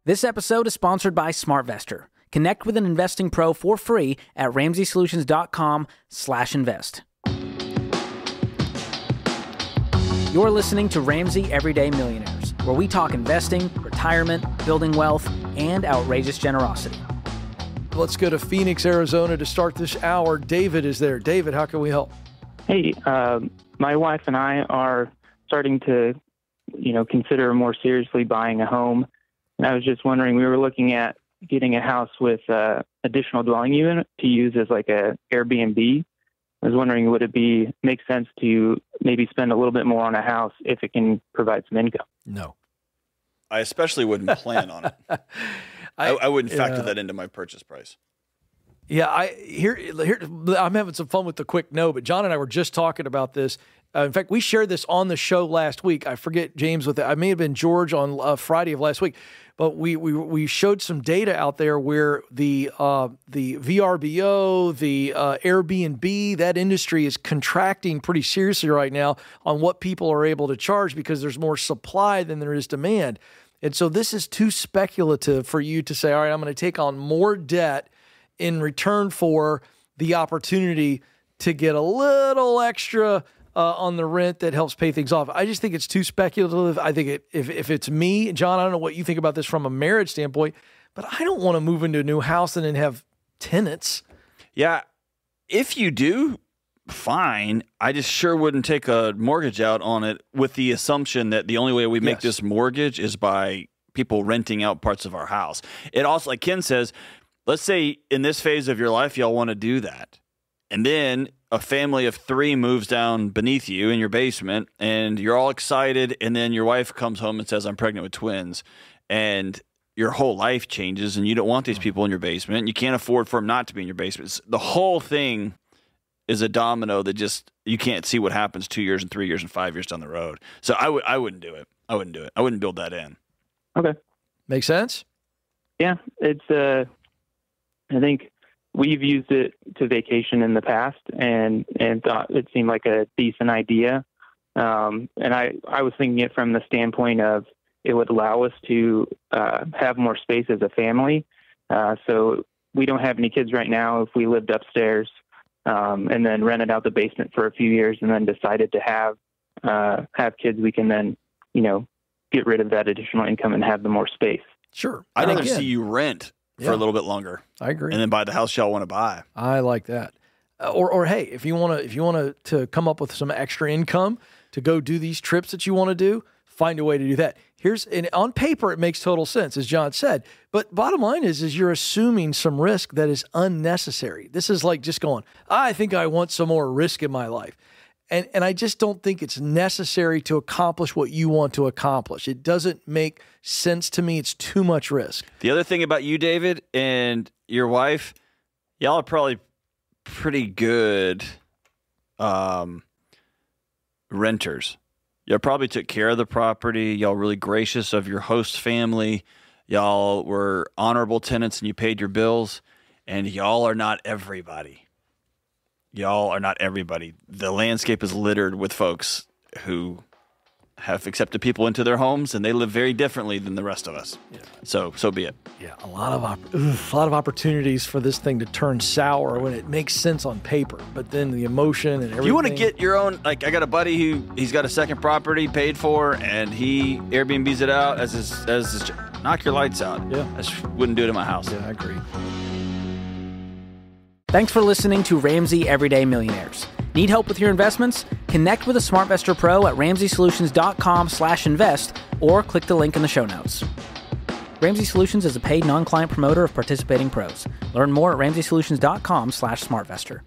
This episode is sponsored by SmartVestor. Connect with an investing pro for free at RamseySolutions.com/invest. You're listening to Ramsey Everyday Millionaires, where we talk investing, retirement, building wealth, and outrageous generosity. Let's go to Phoenix, Arizona to start this hour. David is there. David, how can we help? Hey, my wife and I are starting to, consider more seriously buying a home. And I was just wondering, we were looking at getting a house with additional dwelling unit to use as like a Airbnb. I was wondering, would it make sense to maybe spend a little bit more on a house if it can provide some income? No. I especially wouldn't plan on it. I wouldn't factor that into my purchase price. Yeah, I'm having some fun with the quick no, but John and I were just talking about this. In fact, we shared this on the show last week. I forget, James, I may have been George on Friday of last week, but we showed some data out there where the VRBO, the Airbnb, that industry is contracting pretty seriously right now on what people are able to charge because there's more supply than there is demand. And so this is too speculative for you to say, all right, I'm going to take on more debt in return for the opportunity to get a little extra on the rent that helps pay things off. I just think it's too speculative. I think if it's me, John, I don't know what you think about this from a marriage standpoint, but I don't want to move into a new house and then have tenants. Yeah, if you do, fine. I just sure wouldn't take a mortgage out on it with the assumption that the only way we make this mortgage is by people renting out parts of our house. It also, like Ken says, let's say in this phase of your life, y'all want to do that. And then a family of 3 moves down beneath you in your basement and you're all excited. And then your wife comes home and says, I'm pregnant with twins. And your whole life changes and you don't want these people in your basement. And you can't afford for them not to be in your basement. The whole thing is a domino that just, you can't see what happens 2 years and 3 years and 5 years down the road. So I wouldn't do it. I wouldn't do it. I wouldn't build that in. Okay. Make sense? Yeah. It's, I think we've used it to vacation in the past and thought it seemed like a decent idea. And I was thinking it from the standpoint of it would allow us to have more space as a family. So we don't have any kids right now. If we lived upstairs and then rented out the basement for a few years and then decided to have kids, we can then, get rid of that additional income and have the more space. Sure. I'd rather see you rent for a little bit longer. I agree. And then buy the house y'all want to buy. I like that. Or hey, if you want to come up with some extra income to go do these trips that you want to do, find a way to do that. And on paper, it makes total sense, as John said. But bottom line is you're assuming some risk that is unnecessary. This is like just going, I think I want some more risk in my life. And I just don't think it's necessary to accomplish what you want to accomplish. It doesn't make sense to me. It's too much risk. The other thing about you, David, and your wife, y'all are probably pretty good renters. Y'all probably took care of the property. Y'all really gracious of your host family. Y'all were honorable tenants and you paid your bills. And y'all are not everybody. Y'all are not everybody. The landscape is littered with folks who have accepted people into their homes, and they live very differently than the rest of us. Yeah. So be it. Yeah, a lot of opportunities for this thing to turn sour when it makes sense on paper, but then the emotion and everything. You want to get your own, like I got a buddy he's got a second property paid for, and he Airbnbs it out as his knock your lights out. Yeah. I just wouldn't do it in my house. Yeah, I agree. Thanks for listening to Ramsey Everyday Millionaires. Need help with your investments? Connect with a SmartVestor Pro at RamseySolutions.com/invest or click the link in the show notes. Ramsey Solutions is a paid non-client promoter of participating pros. Learn more at RamseySolutions.com/SmartVestor.